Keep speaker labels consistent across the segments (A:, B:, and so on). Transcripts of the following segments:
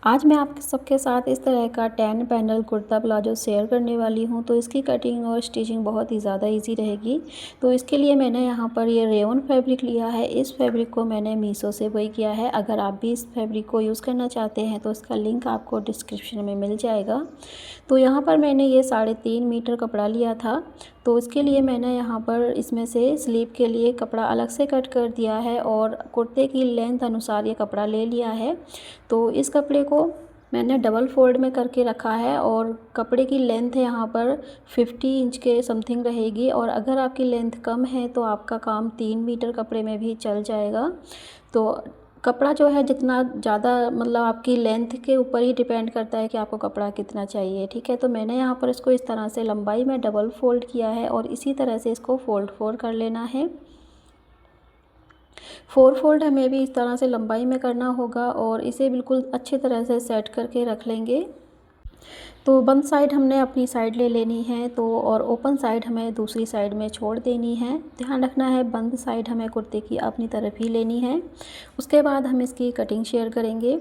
A: आज मैं आप सबके साथ इस तरह का 10 पैनल कुर्ता प्लाजो शेयर करने वाली हूँ। तो इसकी कटिंग और स्टिचिंग बहुत ही ज़्यादा इजी रहेगी। तो इसके लिए मैंने यहाँ पर ये रेयॉन फैब्रिक लिया है। इस फैब्रिक को मैंने मीशो से बाय किया है। अगर आप भी इस फैब्रिक को यूज़ करना चाहते हैं तो इसका लिंक आपको डिस्क्रिप्शन में मिल जाएगा। तो यहाँ पर मैंने ये 3.5 मीटर कपड़ा लिया था। तो इसके लिए मैंने यहाँ पर इसमें से स्लीव के लिए कपड़ा अलग से कट कर दिया है और कुर्ते की लेंथ अनुसार ये कपड़ा ले लिया है। तो इस कपड़े को मैंने डबल फोल्ड में करके रखा है और कपड़े की लेंथ यहाँ पर 50 इंच के समथिंग रहेगी। और अगर आपकी लेंथ कम है तो आपका काम 3 मीटर कपड़े में भी चल जाएगा। तो कपड़ा जो है जितना ज़्यादा मतलब आपकी लेंथ के ऊपर ही डिपेंड करता है कि आपको कपड़ा कितना चाहिए, ठीक है। तो मैंने यहाँ पर इसको इस तरह से लंबाई में डबल फोल्ड किया है और इसी तरह से इसको फोल्ड कर लेना है। 4 फोल्ड हमें भी इस तरह से लंबाई में करना होगा और इसे बिल्कुल अच्छी तरह से सेट करके रख लेंगे। तो बंद साइड हमने अपनी साइड ले लेनी है तो और ओपन साइड हमें दूसरी साइड में छोड़ देनी है। ध्यान रखना है बंद साइड हमें कुर्ते की अपनी तरफ ही लेनी है। उसके बाद हम इसकी कटिंग शेयर करेंगे।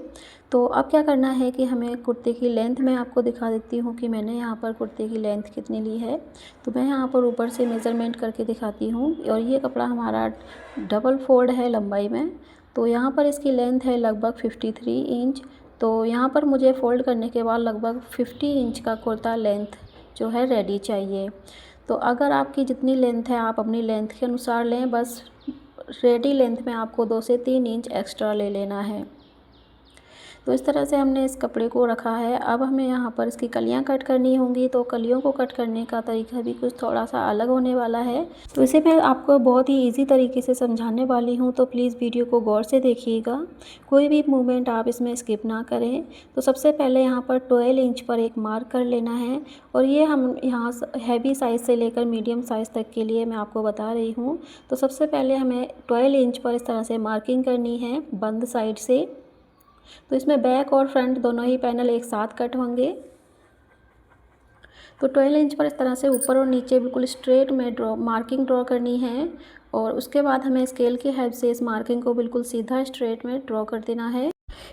A: तो अब क्या करना है कि हमें कुर्ते की लेंथ मैं आपको दिखा देती हूँ कि मैंने यहाँ पर कुर्ते की लेंथ कितनी ली है। तो मैं यहाँ पर ऊपर से मेज़रमेंट करके दिखाती हूँ और ये कपड़ा हमारा डबल फोल्ड है लंबाई में। तो यहाँ पर इसकी लेंथ है लगभग 53 इंच। तो यहाँ पर मुझे फ़ोल्ड करने के बाद लगभग 50 इंच का कुर्ता लेंथ जो है रेडी चाहिए। तो अगर आपकी जितनी लेंथ है आप अपनी लेंथ के अनुसार लें, बस रेडी लेंथ में आपको 2 से 3 इंच एक्स्ट्रा ले लेना है। तो इस तरह से हमने इस कपड़े को रखा है। अब हमें यहाँ पर इसकी कलियाँ कट करनी होंगी। तो कलियों को कट करने का तरीका भी कुछ थोड़ा सा अलग होने वाला है। तो इसे मैं आपको बहुत ही इजी तरीके से समझाने वाली हूँ, तो प्लीज़ वीडियो को गौर से देखिएगा, कोई भी मूवमेंट आप इसमें स्किप ना करें। तो सबसे पहले यहाँ पर 12 इंच पर एक मार्क कर लेना है और ये हम यहाँ हैवी साइज़ से लेकर मीडियम साइज़ तक के लिए मैं आपको बता रही हूँ। तो सबसे पहले हमें 12 इंच पर इस तरह से मार्किंग करनी है बंद साइड से। तो इसमें बैक और फ्रंट दोनों ही पैनल एक साथ कट होंगे। तो 12 इंच पर इस तरह से ऊपर और नीचे बिल्कुल स्ट्रेट में मार्किंग ड्रॉ करनी है और उसके बाद हमें स्केल की हेल्प से इस मार्किंग को बिल्कुल सीधा स्ट्रेट में ड्रॉ कर देना है।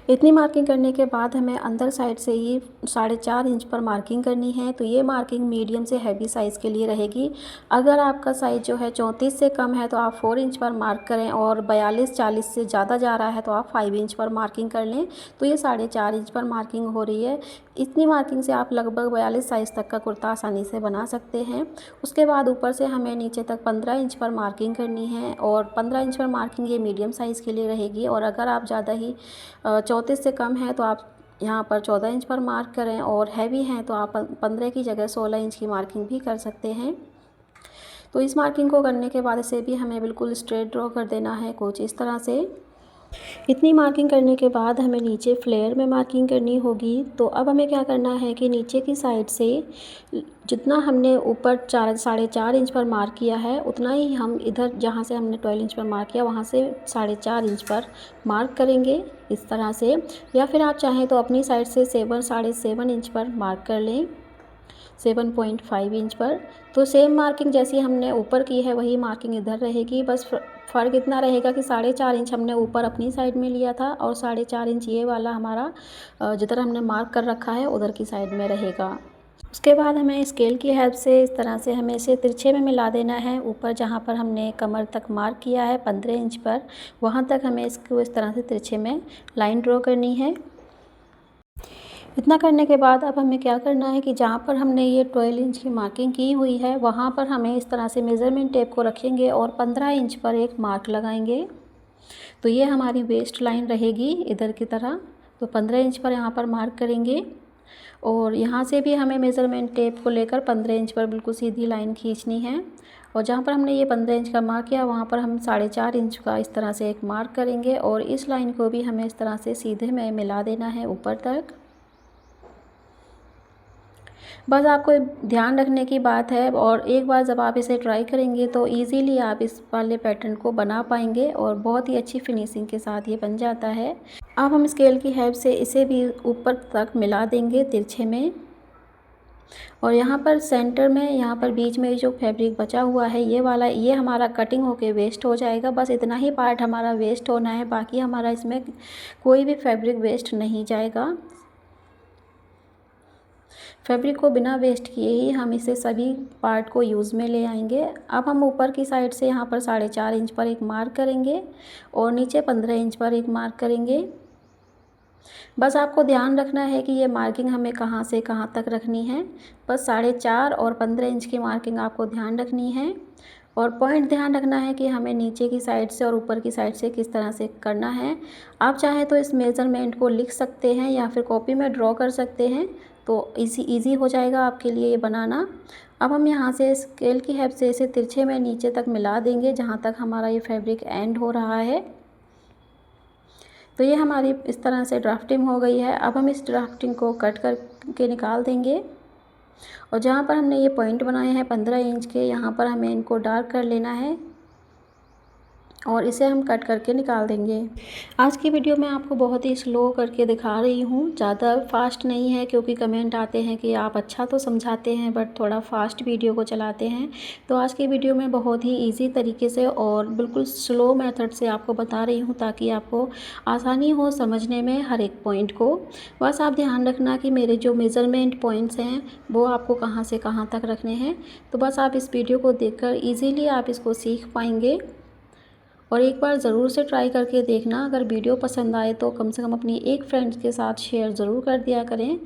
A: इतनी मार्किंग करने के बाद हमें अंदर साइड से ही 4.5 इंच पर मार्किंग करनी है। तो ये मार्किंग मीडियम से हैवी साइज़ के लिए रहेगी। अगर आपका साइज़ जो है 34 से कम है तो आप 4 इंच पर मार्क करें और 42-40 से ज़्यादा जा रहा है तो आप 5 इंच पर मार्किंग कर लें। तो ये 4.5 इंच पर मार्किंग हो रही है। इतनी मार्किंग से आप लगभग 42 साइज़ तक का कुर्ता आसानी से बना सकते हैं। उसके बाद ऊपर से हमें नीचे तक 15 इंच पर मार्किंग करनी है और 15 इंच पर मार्किंग ये मीडियम साइज़ के लिए रहेगी। और अगर आप ज़्यादा ही 34 से कम है तो आप यहाँ पर 14 इंच पर मार्क करें और हैवी हैं तो आप 15 की जगह 16 इंच की मार्किंग भी कर सकते हैं। तो इस मार्किंग को करने के बाद इसे भी हमें बिल्कुल स्ट्रेट ड्रॉ कर देना है कुछ इस तरह से। इतनी मार्किंग करने के बाद हमें नीचे फ्लेयर में मार्किंग करनी होगी। तो अब हमें क्या करना है कि नीचे की साइड से जितना हमने ऊपर 4.5 इंच पर मार्क किया है उतना ही हम इधर जहाँ से हमने 12 इंच पर मार्क किया वहाँ से 4.5 इंच पर मार्क करेंगे इस तरह से। या फिर आप चाहें तो अपनी साइड से 7.5 इंच पर मार्क कर लें, 7.5 इंच पर। तो सेम मार्किंग जैसी हमने ऊपर की है वही मार्किंग इधर रहेगी। बस फ़र्क इतना रहेगा कि 4.5 इंच हमने ऊपर अपनी साइड में लिया था और 4.5 इंच ये वाला हमारा जिधर हमने मार्क कर रखा है उधर की साइड में रहेगा। उसके बाद हमें स्केल की हेल्प से इस तरह से हमें इसे तिरछे में मिला देना है। ऊपर जहाँ पर हमने कमर तक मार्क किया है 15 इंच पर, वहाँ तक हमें इसको इस तरह से तिरछे में लाइन ड्रॉ करनी है। इतना करने के बाद अब हमें क्या करना है कि जहाँ पर हमने ये 12 इंच की मार्किंग की हुई है वहाँ पर हमें इस तरह से मेज़रमेंट टेप को रखेंगे और 15 इंच पर एक मार्क लगाएंगे। तो ये हमारी वेस्ट लाइन रहेगी इधर की तरह। तो 15 इंच पर यहाँ पर मार्क करेंगे और यहाँ से भी हमें मेज़रमेंट टेप को लेकर 15 इंच पर बिल्कुल सीधी लाइन खींचनी है। और जहाँ पर हमने ये 15 इंच का मार्क किया वहाँ पर हम 4.5 इंच का इस तरह से एक मार्क करेंगे और इस लाइन को भी हमें इस तरह से सीधे में मिला देना है ऊपर तक। बस आपको ध्यान रखने की बात है और एक बार जब आप इसे ट्राई करेंगे तो इजीली आप इस वाले पैटर्न को बना पाएंगे और बहुत ही अच्छी फिनिशिंग के साथ ये बन जाता है। अब हम स्केल की हेल्प से इसे भी ऊपर तक मिला देंगे तिरछे में। और यहाँ पर सेंटर में, यहाँ पर बीच में जो फैब्रिक बचा हुआ है ये वाला, ये हमारा कटिंग होके वेस्ट हो जाएगा। बस इतना ही पार्ट हमारा वेस्ट होना है, बाकी हमारा इसमें कोई भी फैब्रिक वेस्ट नहीं जाएगा। फैब्रिक को बिना वेस्ट किए ही हम इसे सभी पार्ट को यूज़ में ले आएंगे। अब हम ऊपर की साइड से यहाँ पर 4.5 इंच पर एक मार्क करेंगे और नीचे 15 इंच पर एक मार्क करेंगे। बस आपको ध्यान रखना है कि ये मार्किंग हमें कहाँ से कहाँ तक रखनी है। बस 4.5 और 15 इंच की मार्किंग आपको ध्यान रखनी है। और पॉइंट ध्यान रखना है कि हमें नीचे की साइड से और ऊपर की साइड से किस तरह से करना है। आप चाहें तो इस मेज़रमेंट को लिख सकते हैं या फिर कॉपी में ड्रॉ कर सकते हैं, तो इजी हो जाएगा आपके लिए ये बनाना। अब हम यहाँ से स्केल की हेल्प से इसे तिरछे में नीचे तक मिला देंगे, जहाँ तक हमारा ये फैब्रिक एंड हो रहा है। तो ये हमारी इस तरह से ड्राफ्टिंग हो गई है। अब हम इस ड्राफ्टिंग को कट करके निकाल देंगे और जहाँ पर हमने ये पॉइंट बनाए हैं 15 इंच के, यहाँ पर हमें इनको डार्क कर लेना है और इसे हम कट करके निकाल देंगे। आज की वीडियो में आपको बहुत ही स्लो करके दिखा रही हूँ, ज़्यादा फास्ट नहीं है, क्योंकि कमेंट आते हैं कि आप अच्छा तो समझाते हैं बट थोड़ा फास्ट वीडियो को चलाते हैं। तो आज की वीडियो में बहुत ही इजी तरीके से और बिल्कुल स्लो मेथड से आपको बता रही हूँ, ताकि आपको आसानी हो समझने में हर एक पॉइंट को। बस आप ध्यान रखना कि मेरे जो मेज़रमेंट पॉइंट्स हैं वो आपको कहाँ से कहाँ तक रखने हैं। तो बस आप इस वीडियो को देखकर ईज़िली आप इसको सीख पाएंगे। और एक बार ज़रूर से ट्राई करके देखना। अगर वीडियो पसंद आए तो कम से कम अपनी एक फ्रेंड के साथ शेयर ज़रूर कर दिया करें,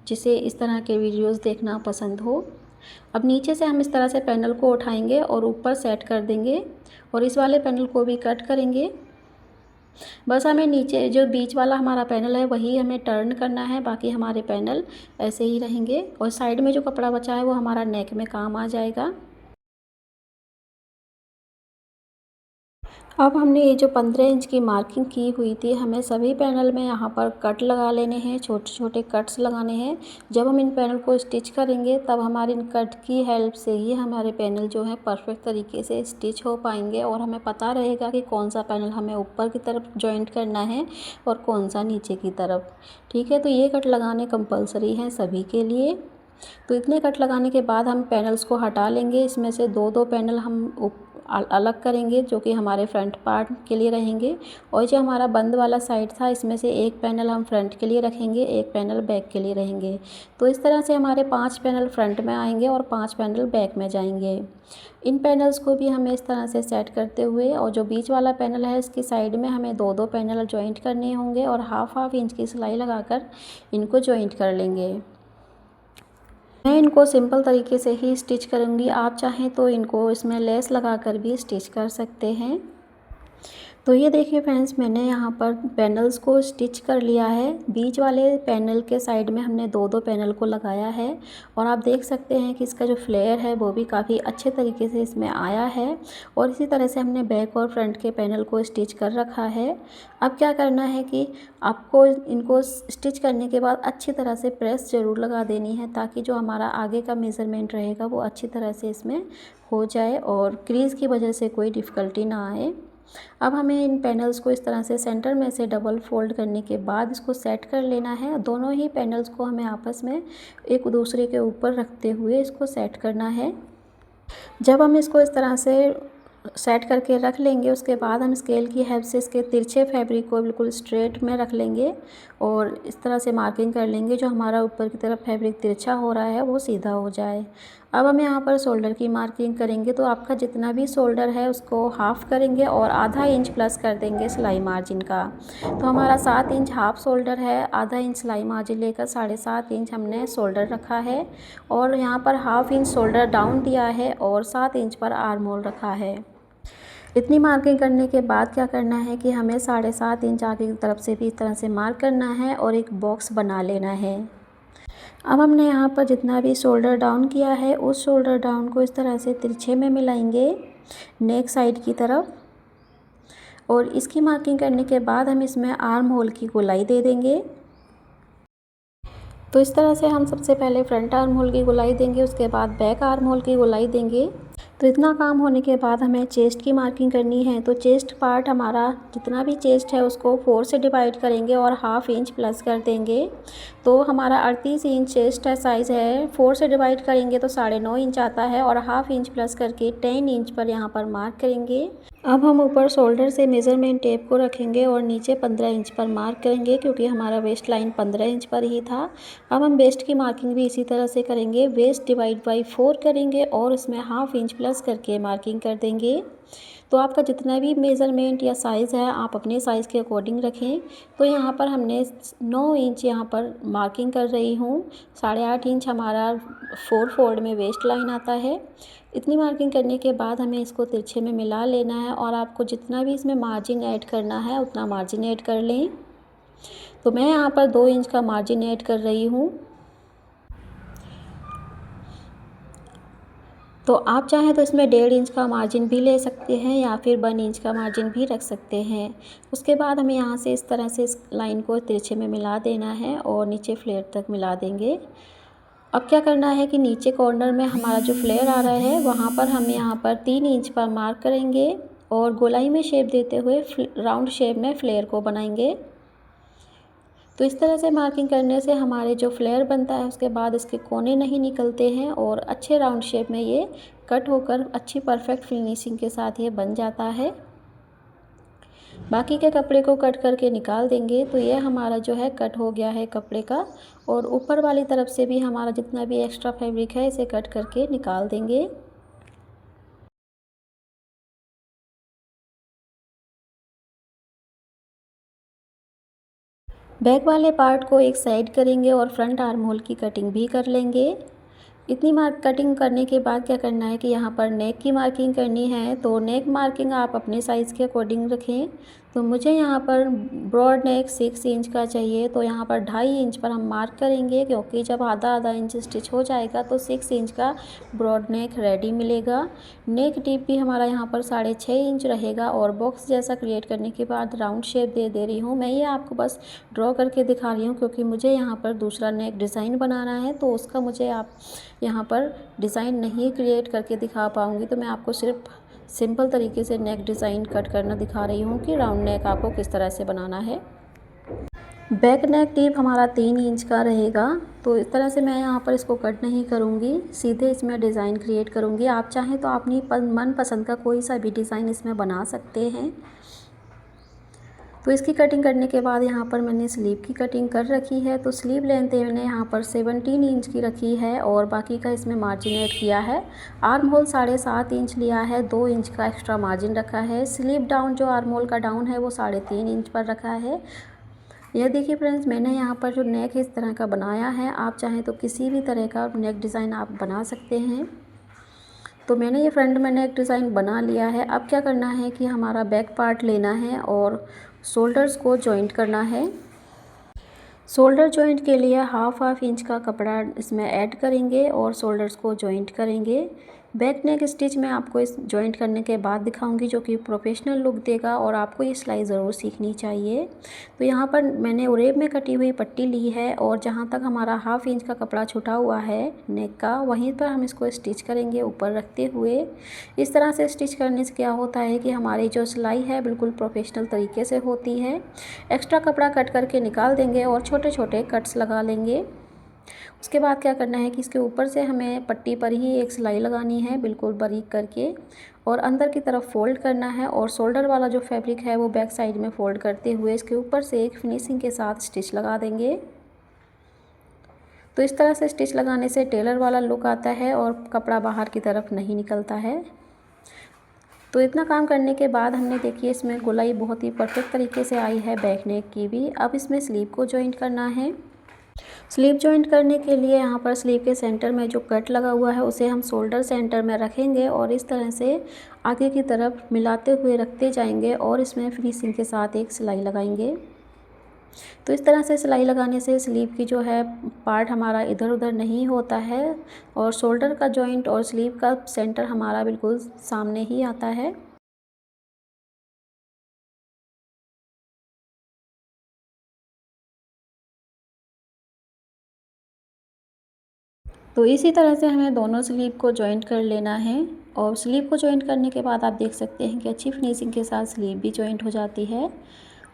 A: जिसे इस तरह के वीडियोस देखना पसंद हो। अब नीचे से हम इस तरह से पैनल को उठाएंगे और ऊपर सेट कर देंगे और इस वाले पैनल को भी कट करेंगे। बस हमें नीचे जो बीच वाला हमारा पैनल है वही हमें टर्न करना है, बाकी हमारे पैनल ऐसे ही रहेंगे। और साइड में जो कपड़ा बचा है वो हमारा नेक में काम आ जाएगा। अब हमने ये जो 15 इंच की मार्किंग की हुई थी, हमें सभी पैनल में यहाँ पर कट लगा लेने हैं, छोटे छोटे कट्स लगाने हैं। जब हम इन पैनल को स्टिच करेंगे तब हमारे इन कट की हेल्प से ही हमारे पैनल जो है परफेक्ट तरीके से स्टिच हो पाएंगे और हमें पता रहेगा कि कौन सा पैनल हमें ऊपर की तरफ जॉइंट करना है और कौन सा नीचे की तरफ। ठीक है, तो ये कट लगाने कंपलसरी हैं सभी के लिए। तो इतने कट लगाने के बाद हम पैनल्स को हटा लेंगे। इसमें से दो पैनल हम अलग करेंगे, जो कि हमारे फ्रंट पार्ट के लिए रहेंगे। और जो हमारा बंद वाला साइड था, इसमें से एक पैनल हम फ्रंट के लिए रखेंगे, एक पैनल बैक के लिए रहेंगे। तो इस तरह से हमारे 5 पैनल फ्रंट में आएंगे और 5 पैनल बैक में जाएंगे। इन पैनल्स को भी हमें इस तरह से सेट करते हुए, और जो बीच वाला पैनल है इसकी साइड में हमें दो पैनल जॉइंट करने होंगे और हाफ इंच की सिलाई लगाकर इनको जॉइंट कर लेंगे। मैं इनको सिंपल तरीके से ही स्टिच करूँगी, आप चाहें तो इनको इसमें लेस लगाकर भी स्टिच कर सकते हैं। तो ये देखिए फ्रेंड्स, मैंने यहाँ पर पैनल्स को स्टिच कर लिया है। बीच वाले पैनल के साइड में हमने दो पैनल को लगाया है और आप देख सकते हैं कि इसका जो फ्लेयर है वो भी काफ़ी अच्छे तरीके से इसमें आया है। और इसी तरह से हमने बैक और फ्रंट के पैनल को स्टिच कर रखा है। अब क्या करना है कि आपको इनको स्टिच करने के बाद अच्छी तरह से प्रेस ज़रूर लगा देनी है, ताकि जो हमारा आगे का मेज़रमेंट रहेगा वो अच्छी तरह से इसमें हो जाए और क्रीज़ की वजह से कोई डिफ़िकल्टी ना आए। अब हमें इन पैनल्स को इस तरह से सेंटर में से डबल फोल्ड करने के बाद इसको सेट कर लेना है। दोनों ही पैनल्स को हमें आपस में एक दूसरे के ऊपर रखते हुए इसको सेट करना है। जब हम इसको इस तरह से सेट करके रख लेंगे, उसके बाद हम स्केल की हेल्प से इसके तिरछे फैब्रिक को बिल्कुल स्ट्रेट में रख लेंगे और इस तरह से मार्किंग कर लेंगे, जो हमारा ऊपर की तरफ फैब्रिक तिरछा हो रहा है वो सीधा हो जाए। अब हम यहाँ पर शोल्डर की मार्किंग करेंगे। तो आपका जितना भी शोल्डर है उसको हाफ़ करेंगे और आधा इंच प्लस कर देंगे सिलाई मार्जिन का। तो हमारा 7 इंच हाफ शोल्डर है, आधा इंच सिलाई मार्जिन लेकर 7.5 इंच हमने शोल्डर रखा है और यहाँ पर हाफ इंच शोल्डर डाउन दिया है और 7 इंच पर आर्म होल रखा है। इतनी मार्किंग करने के बाद क्या करना है कि हमें 7.5 इंच आगे की तरफ से भी इस तरह से मार्क करना है और एक बॉक्स बना लेना है। अब हमने यहाँ पर जितना भी शोल्डर डाउन किया है उस शोल्डर डाउन को इस तरह से तिरछे में मिलाएंगे नेक साइड की तरफ, और इसकी मार्किंग करने के बाद हम इसमें आर्म होल की गोलाई दे देंगे। तो इस तरह से हम सबसे पहले फ्रंट आर्म होल की गोलाई देंगे, उसके बाद बैक आर्म होल की गोलाई देंगे। तो इतना काम होने के बाद हमें चेस्ट की मार्किंग करनी है। तो चेस्ट पार्ट हमारा जितना भी चेस्ट है उसको 4 से डिवाइड करेंगे और ½ इंच प्लस कर देंगे। तो हमारा 38 इंच चेस्ट है साइज़ है, 4 से डिवाइड करेंगे तो 9.5 इंच आता है और ½ इंच प्लस करके 10 इंच पर यहाँ पर मार्क करेंगे। अब हम ऊपर शोल्डर से मेज़रमेंट टेप को रखेंगे और नीचे 15 इंच पर मार्क करेंगे, क्योंकि हमारा वेस्ट लाइन 15 इंच पर ही था। अब हम वेस्ट की मार्किंग भी इसी तरह से करेंगे, वेस्ट डिवाइड बाई 4 करेंगे और उसमें ½ इंच प्लस करके मार्किंग कर देंगे। तो आपका जितना भी मेज़रमेंट या साइज़ है आप अपने साइज़ के अकॉर्डिंग रखें। तो यहाँ पर हमने 9 इंच यहाँ पर मार्किंग कर रही हूँ, 8.5 इंच हमारा 4 फोल्ड में वेस्ट लाइन आता है। इतनी मार्किंग करने के बाद हमें इसको तिरछे में मिला लेना है और आपको जितना भी इसमें मार्जिन ऐड करना है उतना मार्जिन ऐड कर लें। तो मैं यहाँ पर 2 इंच का मार्जिन ऐड कर रही हूँ। तो आप चाहें तो इसमें 1.5 इंच का मार्जिन भी ले सकते हैं या फिर 1 इंच का मार्जिन भी रख सकते हैं। उसके बाद हमें यहाँ से इस तरह से इस लाइन को तिरछे में मिला देना है और नीचे फ्लेयर तक मिला देंगे। अब क्या करना है कि नीचे कॉर्नर में हमारा जो फ्लेयर आ रहा है वहाँ पर हम यहाँ पर 3 इंच पर मार्क करेंगे और गोलाई में शेप देते हुए राउंड शेप में फ्लेयर को बनाएंगे। तो इस तरह से मार्किंग करने से हमारे जो फ्लेयर बनता है उसके बाद इसके कोने नहीं निकलते हैं और अच्छे राउंड शेप में ये कट होकर अच्छी परफेक्ट फिनिशिंग के साथ ये बन जाता है। बाकी के कपड़े को कट करके निकाल देंगे। तो ये हमारा जो है कट हो गया है कपड़े का, और ऊपर वाली तरफ से भी हमारा जितना भी एक्स्ट्रा फैब्रिक है इसे कट करके निकाल देंगे। बैक वाले पार्ट को एक साइड करेंगे और फ्रंट आर्म होल की कटिंग भी कर लेंगे। इतनी कटिंग करने के बाद क्या करना है कि यहाँ पर नेक की मार्किंग करनी है। तो नेक मार्किंग आप अपने साइज़ के अकॉर्डिंग रखें। तो मुझे यहाँ पर ब्रॉड नेक 6 इंच का चाहिए, तो यहाँ पर 2.5 इंच पर हम मार्क करेंगे, क्योंकि जब आधा इंच स्टिच हो जाएगा तो 6 इंच का ब्रॉड नेक रेडी मिलेगा। नेक डीप भी हमारा यहाँ पर 6.5 इंच रहेगा और बॉक्स जैसा क्रिएट करने के बाद राउंड शेप दे रही हूँ। मैं ये आपको बस ड्रॉ करके दिखा रही हूँ, क्योंकि मुझे यहाँ पर दूसरा नेक डिज़ाइन बनाना है, तो उसका मुझे आप यहाँ पर डिज़ाइन नहीं क्रिएट करके दिखा पाऊँगी। तो मैं आपको सिर्फ सिंपल तरीके से नेक डिज़ाइन कट करना दिखा रही हूँ कि राउंड नेक आपको किस तरह से बनाना है। बैक नेक डीप हमारा 3 इंच का रहेगा। तो इस तरह से मैं यहाँ पर इसको कट नहीं करूँगी, सीधे इसमें डिज़ाइन क्रिएट करूँगी। आप चाहें तो अपनी मनपसंद का कोई सा भी डिज़ाइन इसमें बना सकते हैं। तो इसकी कटिंग करने के बाद यहाँ पर मैंने स्लीव की कटिंग कर रखी है। तो स्लीव लेंथ मैंने यहाँ पर 17 इंच की रखी है और बाकी का इसमें मार्जिन ऐड किया है। आर्म होल 7.5 इंच लिया है, 2 इंच का एक्स्ट्रा मार्जिन रखा है। स्लीव डाउन जो आर्म होल का डाउन है वो 3.5 इंच पर रखा है। यह देखिए फ्रेंड्स, मैंने यहाँ पर जो नेक है इस तरह का बनाया है। आप चाहें तो किसी भी तरह का नेक डिज़ाइन आप बना सकते हैं। तो मैंने ये फ्रंट में नेक डिज़ाइन बना लिया है। अब क्या करना है कि हमारा बैक पार्ट लेना है और शोल्डर्स को जॉइंट करना है। शोल्डर जॉइंट के लिए ½ इंच का कपड़ा इसमें ऐड करेंगे और शोल्डर्स को जॉइंट करेंगे। बैक नेक स्टिच मैं आपको इस जॉइंट करने के बाद दिखाऊंगी, जो कि प्रोफेशनल लुक देगा और आपको ये सिलाई ज़रूर सीखनी चाहिए। तो यहाँ पर मैंने उरेब में कटी हुई पट्टी ली है और जहाँ तक हमारा ½ इंच का कपड़ा छुटा हुआ है नेक का, वहीं पर हम इसको स्टिच करेंगे ऊपर रखते हुए। इस तरह से स्टिच करने से क्या होता है कि हमारी जो सिलाई है बिल्कुल प्रोफेशनल तरीके से होती है। एक्स्ट्रा कपड़ा कट करके निकाल देंगे और छोटे छोटे कट्स लगा लेंगे। उसके बाद क्या करना है कि इसके ऊपर से हमें पट्टी पर ही एक सिलाई लगानी है, बिल्कुल बारीक करके, और अंदर की तरफ फोल्ड करना है और शोल्डर वाला जो फैब्रिक है वो बैक साइड में फोल्ड करते हुए इसके ऊपर से एक फिनिशिंग के साथ स्टिच लगा देंगे। तो इस तरह से स्टिच लगाने से टेलर वाला लुक आता है और कपड़ा बाहर की तरफ नहीं निकलता है। तो इतना काम करने के बाद हमने देखिए इसमें गोलाई बहुत ही परफेक्ट तरीके से आई है बैक नेक की भी। अब इसमें स्लीव को जॉइंट करना है। स्लीव जॉइंट करने के लिए यहाँ पर स्लीव के सेंटर में जो कट लगा हुआ है उसे हम शोल्डर सेंटर में रखेंगे और इस तरह से आगे की तरफ मिलाते हुए रखते जाएंगे और इसमें फिनिशिंग के साथ एक सिलाई लगाएंगे। तो इस तरह से सिलाई लगाने से स्लीव की जो है पार्ट हमारा इधर उधर नहीं होता है और शोल्डर का जॉइंट और स्लीव का सेंटर हमारा बिल्कुल सामने ही आता है। तो इसी तरह से हमें दोनों स्लीव को जॉइंट कर लेना है और स्लीव को जॉइंट करने के बाद आप देख सकते हैं कि अच्छी फिनिशिंग के साथ स्लीव भी जॉइंट हो जाती है।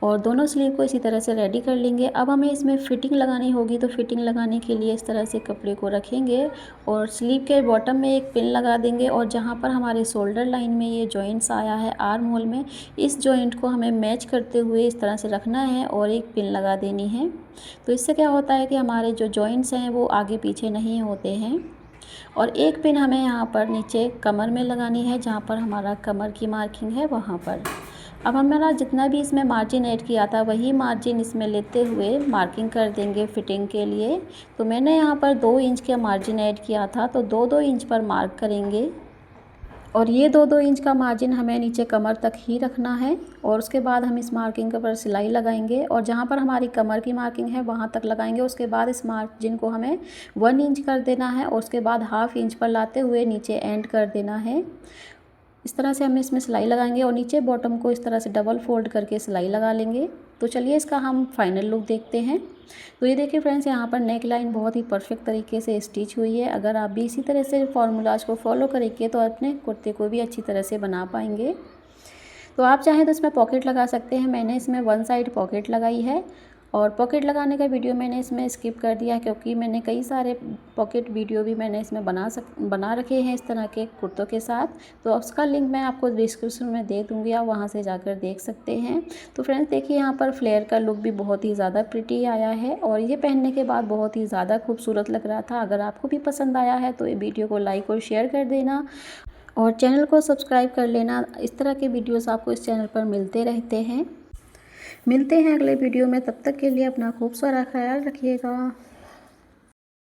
A: और दोनों स्लीव को इसी तरह से रेडी कर लेंगे। अब हमें इसमें फ़िटिंग लगानी होगी, तो फ़िटिंग लगाने के लिए इस तरह से कपड़े को रखेंगे और स्लीव के बॉटम में एक पिन लगा देंगे और जहाँ पर हमारे शोल्डर लाइन में ये जॉइंट्स आया है आर्म होल में, इस जॉइंट को हमें मैच करते हुए इस तरह से रखना है और एक पिन लगा देनी है। तो इससे क्या होता है कि हमारे जो जॉइंट्स हैं वो आगे पीछे नहीं होते हैं। और एक पिन हमें यहाँ पर नीचे कमर में लगानी है, जहाँ पर हमारा कमर की मार्किंग है वहाँ पर। अब हमारा जितना भी इसमें मार्जिन ऐड किया था वही मार्जिन इसमें लेते हुए मार्किंग कर देंगे फिटिंग के लिए। तो मैंने यहाँ पर 2 इंच का मार्जिन ऐड किया था, तो 2-2 इंच पर मार्क करेंगे और ये 2-2 इंच का मार्जिन हमें नीचे कमर तक ही रखना है। और उसके बाद हम इस मार्किंग के ऊपर सिलाई लगाएंगे और जहाँ पर हमारी कमर की मार्किंग है वहाँ तक लगाएंगे। उसके बाद इस मार्जिन को हमें 1 इंच कर देना है और उसके बाद 1/2 इंच पर लाते हुए नीचे एंड कर देना है। इस तरह से हम इसमें सिलाई लगाएंगे और नीचे बॉटम को इस तरह से डबल फोल्ड करके सिलाई लगा लेंगे। तो चलिए इसका हम फाइनल लुक देखते हैं। तो ये देखिए फ्रेंड्स, यहाँ पर नेक लाइन बहुत ही परफेक्ट तरीके से स्टिच हुई है। अगर आप भी इसी तरह से फॉर्मूलाज को फॉलो करेंगे तो अपने कुर्ते को भी अच्छी तरह से बना पाएंगे। तो आप चाहें तो इसमें पॉकेट लगा सकते हैं। मैंने इसमें 1 साइड पॉकेट लगाई है और पॉकेट लगाने का वीडियो मैंने इसमें स्किप कर दिया क्योंकि मैंने कई सारे पॉकेट वीडियो भी मैंने इसमें बना रखे हैं इस तरह के कुर्तों के साथ। तो उसका लिंक मैं आपको डिस्क्रिप्शन में दे दूँगी, आप वहाँ से जाकर देख सकते हैं। तो फ्रेंड्स देखिए, यहाँ पर फ्लेयर का लुक भी बहुत ही ज़्यादा प्रिटी आया है और ये पहनने के बाद बहुत ही ज़्यादा खूबसूरत लग रहा था। अगर आपको भी पसंद आया है तो ये वीडियो को लाइक और शेयर कर देना और चैनल को सब्सक्राइब कर लेना। इस तरह के वीडियोस आपको इस चैनल पर मिलते रहते हैं। मिलते हैं अगले वीडियो में, तब तक के लिए अपना खूब सारा ख्याल रखिएगा।